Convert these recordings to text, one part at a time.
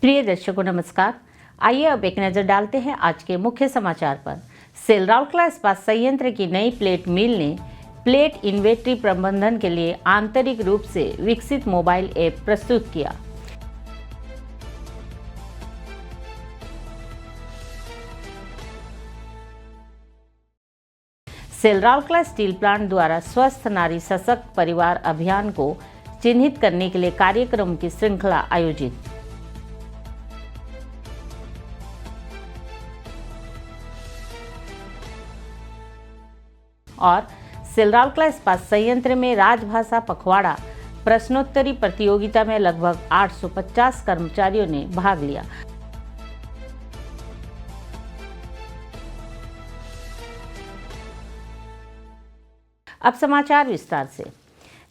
प्रिय दर्शकों नमस्कार। आइए अब एक नजर डालते हैं आज के मुख्य समाचार पर। सेल राउरकेला इस्पात संयंत्र की नई प्लेट मिल ने प्लेट इन्वेंट्री प्रबंधन के लिए आंतरिक रूप से विकसित मोबाइल ऐप प्रस्तुत किया। सेल राउरकेला स्टील प्लांट द्वारा स्वस्थ नारी सशक्त परिवार अभियान को चिन्हित करने के लिए कार्यक्रम की श्रृंखला आयोजित। और सेल राउरकेला इस्पात संयंत्र में राजभाषा पखवाड़ा प्रश्नोत्तरी प्रतियोगिता में लगभग 850 कर्मचारियों ने भाग लिया। अब समाचार विस्तार से।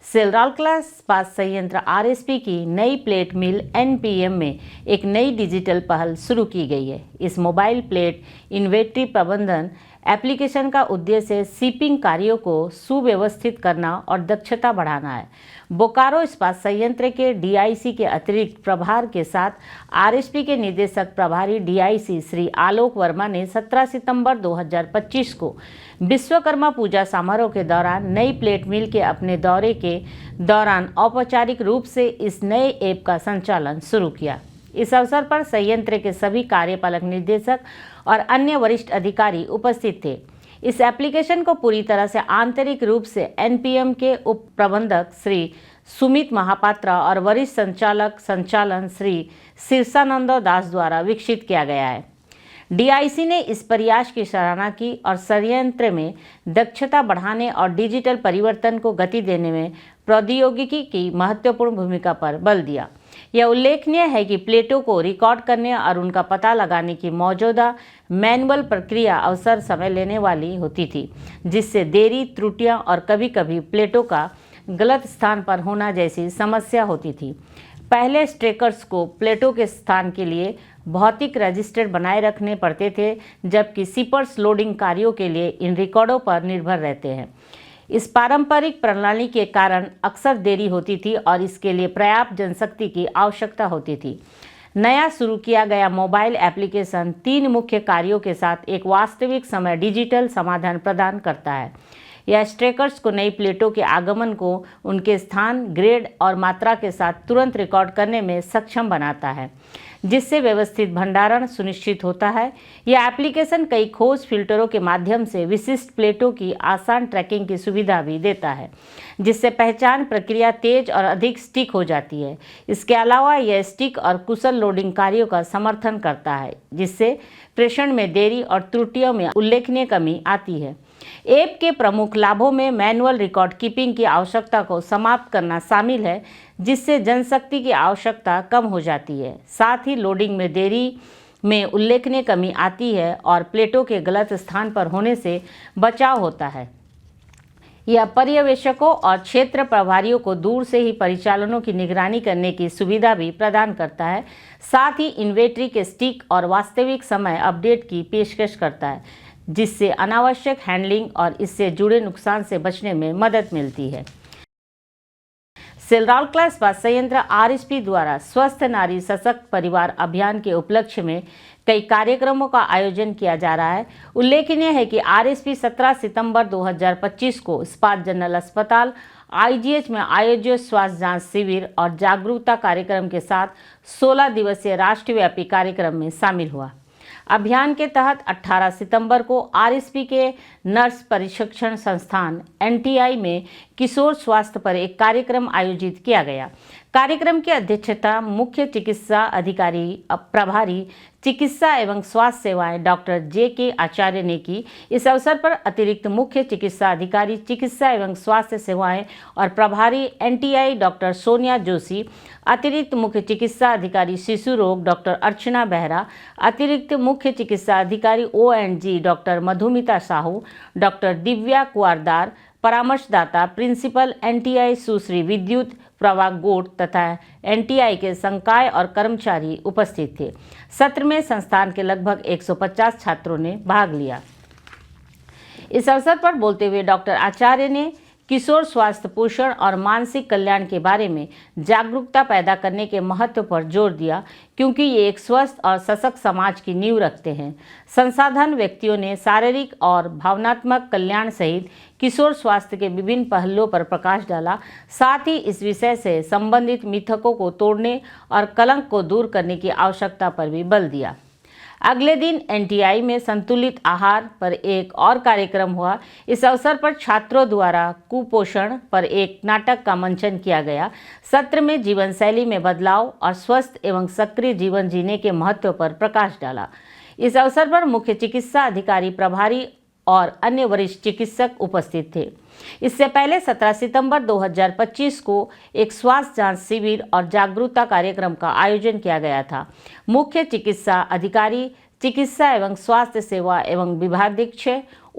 सेल राउरकेला इस्पात संयंत्र आरएसपी की नई प्लेट मिल एनपीएम में एक नई डिजिटल पहल शुरू की गई है। इस मोबाइल प्लेट इन्वेंट्री प्रबंधन एप्लीकेशन का उद्देश्य शिपिंग कार्यों को सुव्यवस्थित करना और दक्षता बढ़ाना है। बोकारो इस्पात संयंत्र के डीआईसी के अतिरिक्त प्रभार के साथ आरएसपी के निदेशक प्रभारी डीआईसी श्री आलोक वर्मा ने 17 सितंबर 2025 को विश्वकर्मा पूजा समारोह के दौरान नई प्लेट मिल के अपने दौरे के दौरान औपचारिक रूप से इस नए ऐप का संचालन शुरू किया। इस अवसर पर संयंत्र के सभी कार्यपालक निदेशक और अन्य वरिष्ठ अधिकारी उपस्थित थे। इस एप्लीकेशन को पूरी तरह से आंतरिक रूप से एनपीएम के उप प्रबंधक श्री सुमित महापात्र और वरिष्ठ संचालक संचालन श्री शीर्षानंद दास द्वारा विकसित किया गया है। डीआईसी ने इस प्रयास की सराहना की और संयंत्र में दक्षता बढ़ाने और डिजिटल परिवर्तन को गति देने में प्रौद्योगिकी की महत्वपूर्ण भूमिका पर बल दिया। यह उल्लेखनीय है कि प्लेटों को रिकॉर्ड करने और उनका पता लगाने की मौजूदा मैनुअल प्रक्रिया अवसर समय लेने वाली होती थी, जिससे देरी, त्रुटियां और कभी-कभी प्लेटों का गलत स्थान पर होना जैसी समस्या होती थी। पहले स्ट्रेकर्स को प्लेटों के स्थान के लिए भौतिक रजिस्टर बनाए रखने पड़ते थे, जबकि शिपर्स लोडिंग कार्यों के लिए इन रिकॉर्डों पर निर्भर रहते हैं। इस पारंपरिक प्रणाली के कारण अक्सर देरी होती थी और इसके लिए पर्याप्त जनशक्ति की आवश्यकता होती थी। नया शुरू किया गया मोबाइल एप्लीकेशन 3 मुख्य कार्यों के साथ एक वास्तविक समय डिजिटल समाधान प्रदान करता है। यह स्ट्रेकर्स को नई प्लेटों के आगमन को उनके स्थान, ग्रेड और मात्रा के साथ तुरंत रिकॉर्ड करने में सक्षम बनाता है, जिससे व्यवस्थित भंडारण सुनिश्चित होता है। यह एप्लीकेशन कई खोज फिल्टरों के माध्यम से विशिष्ट प्लेटों की आसान ट्रैकिंग की सुविधा भी देता है, जिससे पहचान प्रक्रिया तेज और अधिक सटीक हो जाती है। इसके अलावा यह सटीक और कुशल लोडिंग कार्यों का समर्थन करता है, जिससे प्रेषण में देरी और त्रुटियों में उल्लेखनीय कमी आती है। ऐप के प्रमुख लाभों में मैनुअल रिकॉर्ड कीपिंग की आवश्यकता को समाप्त करना शामिल है, जिससे जनशक्ति की आवश्यकता कम हो जाती है। साथ ही लोडिंग में देरी में उल्लेखनीय कमी आती है और प्लेटों के गलत स्थान पर होने से बचाव होता है। यह पर्यवेक्षकों और क्षेत्र प्रभारियों को दूर से ही परिचालनों की निगरानी करने की सुविधा भी प्रदान करता है। साथ ही इन्वेंट्री के सटीक और वास्तविक समय अपडेट की पेशकश करता है, जिससे अनावश्यक हैंडलिंग और इससे जुड़े नुकसान से बचने में मदद मिलती है। सेल राउरकेला इस्पात संयंत्र आरएसपी द्वारा स्वस्थ नारी सशक्त परिवार अभियान के उपलक्ष्य में कई कार्यक्रमों का आयोजन किया जा रहा है। उल्लेखनीय है कि आरएसपी 17 सितंबर 2025 को इस्पात जनरल अस्पताल आईजीएच में आयोजित स्वास्थ्य जांच शिविर और जागरूकता कार्यक्रम के साथ 16 दिवसीय राष्ट्रव्यापी कार्यक्रम में शामिल हुआ। अभियान के तहत 18 सितंबर को आरएसपी के नर्स प्रशिक्षण संस्थान एनटीआई में किशोर स्वास्थ्य पर एक कार्यक्रम आयोजित किया गया। कार्यक्रम की अध्यक्षता मुख्य चिकित्सा अधिकारी प्रभारी चिकित्सा एवं स्वास्थ्य सेवाएं डॉक्टर जे.के. आचार्य ने की। इस अवसर पर अतिरिक्त मुख्य चिकित्सा अधिकारी चिकित्सा एवं स्वास्थ्य सेवाएं और प्रभारी एनटीआई डॉक्टर सोनिया जोशी, अतिरिक्त मुख्य चिकित्सा अधिकारी शिशु रोग डॉक्टर अर्चना बेहरा, अतिरिक्त मुख्य चिकित्सा अधिकारी ओएनजी डॉक्टर मधुमिता साहू, डॉक्टर दिव्या कुआरदार, परामर्शदाता प्रिंसिपल एनटीआई सुश्री विद्युत प्रवाह गोट तथा एनटीआई के संकाय और कर्मचारी उपस्थित थे। सत्र में संस्थान के लगभग 150 छात्रों ने भाग लिया। इस अवसर पर बोलते हुए डॉक्टर आचार्य ने किशोर स्वास्थ्य, पोषण और मानसिक कल्याण के बारे में जागरूकता पैदा करने के महत्व पर जोर दिया, क्योंकि ये एक स्वस्थ और सशक्त समाज की नींव रखते हैं। संसाधन व्यक्तियों ने शारीरिक और भावनात्मक कल्याण सहित किशोर स्वास्थ्य के विभिन्न पहलुओं पर प्रकाश डाला। साथ ही इस विषय से संबंधित मिथकों को तोड़ने और कलंक को दूर करने की आवश्यकता पर भी बल दिया। अगले दिन एनटीआई में संतुलित आहार पर एक और कार्यक्रम हुआ। इस अवसर पर छात्रों द्वारा कुपोषण पर एक नाटक का मंचन किया गया। सत्र में जीवन शैली में बदलाव और स्वस्थ एवं सक्रिय जीवन जीने के महत्व पर प्रकाश डाला। इस अवसर पर मुख्य चिकित्सा अधिकारी, प्रभारी और अन्य वरिष्ठ चिकित्सक उपस्थित थे। इससे पहले 17 सितंबर 2025 को एक स्वास्थ्य जांच शिविर और जागरूकता कार्यक्रम का आयोजन किया गया था। मुख्य चिकित्सा अधिकारी, चिकित्सा एवं स्वास्थ्य सेवा एवं विभागाध्यक्ष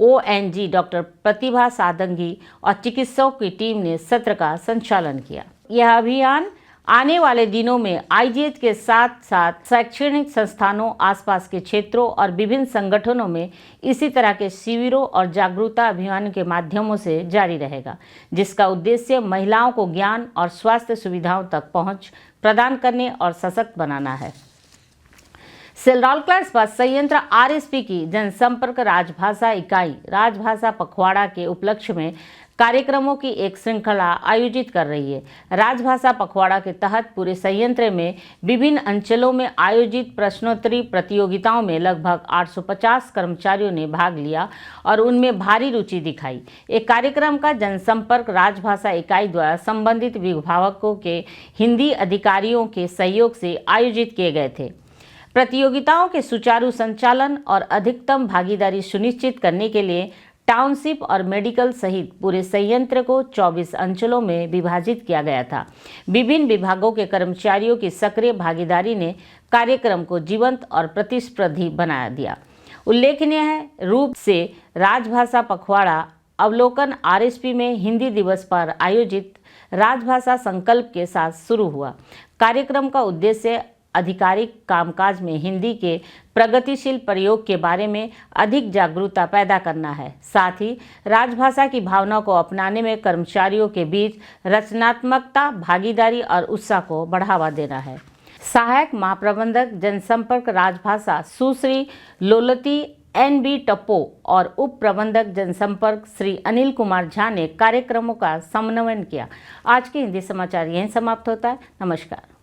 ONG डॉक्टर प्रतिभा सादंगी और चिकित्सकों की टीम ने सत्र का संचालन किया। यह अभियान आने वाले दिनों में IGH के साथ साथ शैक्षणिक संस्थानों, आसपास के क्षेत्रों और विभिन्न संगठनों में इसी तरह के शिविरों और जागरूकता अभियान के माध्यमों से जारी रहेगा, जिसका उद्देश्य महिलाओं को ज्ञान और स्वास्थ्य सुविधाओं तक पहुंच प्रदान करने और सशक्त बनाना है। सेलरालकला इस्पात संयंत्र RSP की जनसंपर्क राजभाषा इकाई राजभाषा पखवाड़ा के उपलक्ष्य में कार्यक्रमों की एक श्रृंखला आयोजित कर रही है। राजभाषा पखवाड़ा के तहत पूरे संयंत्र में विभिन्न अंचलों में आयोजित प्रश्नोत्तरी प्रतियोगिताओं में लगभग 850 कर्मचारियों ने भाग लिया और उनमें भारी रुचि दिखाई। एक कार्यक्रम का जनसंपर्क राजभाषा इकाई द्वारा संबंधित विभागों के हिंदी अधिकारियों के सहयोग से आयोजित किए गए थे। प्रतियोगिताओं के सुचारू संचालन और अधिकतम भागीदारी सुनिश्चित करने के लिए टाउनशिप और मेडिकल सहित पूरे संयंत्र को 24 अंचलों में विभाजित किया गया था। विभिन्न विभागों के कर्मचारियों की सक्रिय भागीदारी ने कार्यक्रम को जीवंत और प्रतिस्पर्धी बना दिया। उल्लेखनीय है रूप से राजभाषा पखवाड़ा अवलोकन RSP में हिंदी दिवस पर आयोजित राजभाषा संकल्प के साथ शुरू हुआ। कार्यक्रम का उद्देश्य आधिकारिक कामकाज में हिंदी के प्रगतिशील प्रयोग के बारे में अधिक जागरूकता पैदा करना है। साथ ही राजभाषा की भावना को अपनाने में कर्मचारियों के बीच रचनात्मकता, भागीदारी और उत्साह को बढ़ावा देना है। सहायक महाप्रबंधक जनसंपर्क राजभाषा सुश्री लोलती NB टप्पो और उप प्रबंधक जनसंपर्क श्री अनिल कुमार झा ने कार्यक्रमों का समन्वय किया। आज के हिंदी समाचार यहीं समाप्त होता है। नमस्कार।